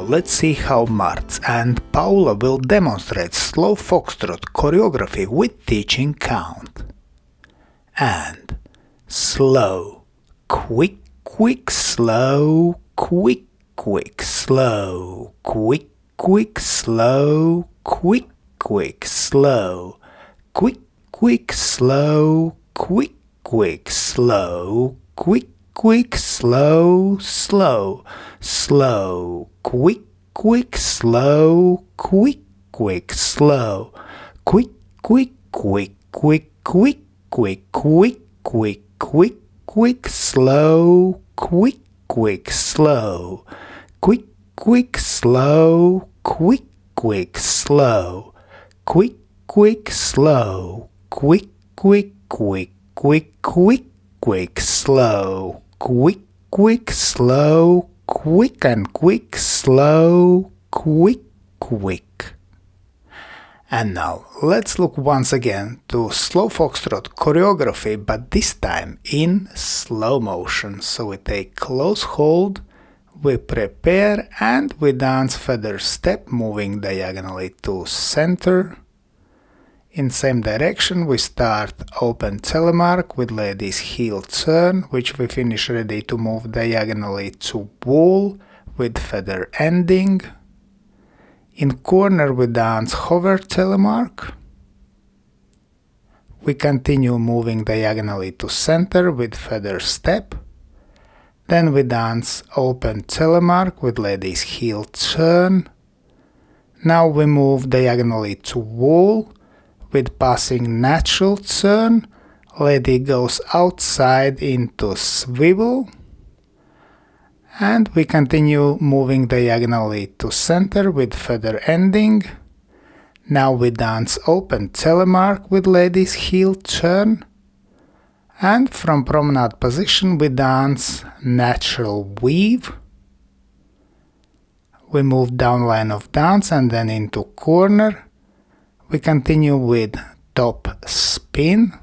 let's see how Marts and Paula will demonstrate slow foxtrot choreography with teaching count. And slow, quick, quick, slow, quick, quick, slow, quick, quick, slow, quick, quick, slow, quick, quick, slow, quick, quick, slow, quick, quick, slow, slow, slow, quick, quick, slow, quick, quick, slow, quick, quick, quick, quick, quick, quick, quick, quick, quick, quick, slow, quick, quick, slow, quick, quick, slow, quick, quick, slow, quick, quick, slow, quick, quick, quick, quick, quick, quick, slow, quick, quick, slow, quick and quick, slow, quick, quick. And now let's look once again to slow foxtrot choreography, but this time in slow motion. So we take close hold, we prepare and we dance feather step, moving diagonally to center. In same direction we start open telemark with ladies heel turn, which we finish ready to move diagonally to wall with feather ending. In corner we dance hover telemark. We continue moving diagonally to center with feather step. Then we dance open telemark with ladies heel turn. Now we move diagonally to wall with passing natural turn. Lady goes outside into swivel. And we continue moving diagonally to center with feather ending. Now we dance open telemark with ladies heel turn. And from promenade position we dance natural weave. We move down line of dance and then into corner. We continue with top spin.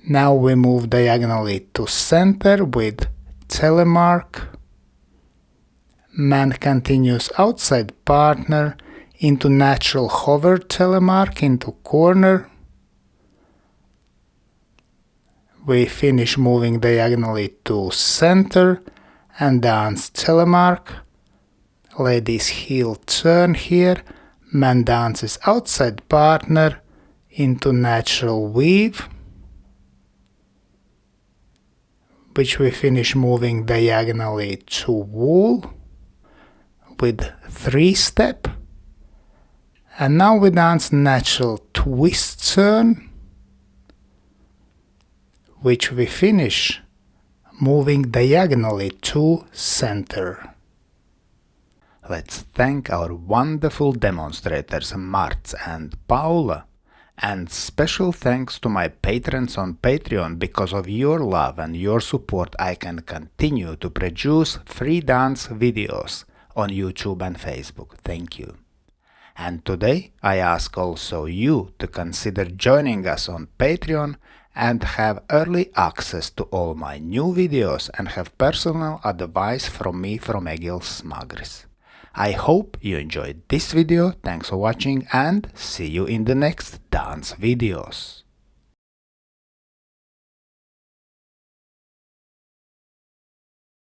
Now we move diagonally to center with telemark. Man continues outside partner into natural hover telemark into corner. We finish moving diagonally to center and dance telemark. Ladies heel turn here. Man dances outside partner into natural weave, which we finish moving diagonally to wall with 3-step. And now we dance natural twist turn, which we finish moving diagonally to center. Let's thank our wonderful demonstrators Marts and Paula. And special thanks to my patrons on Patreon. Because of your love and your support I can continue to produce free dance videos on YouTube and Facebook. Thank you. And today I ask also you to consider joining us on Patreon and have early access to all my new videos and have personal advice from me, from Egils Smagris. I hope you enjoyed this video, thanks for watching and see you in the next dance videos.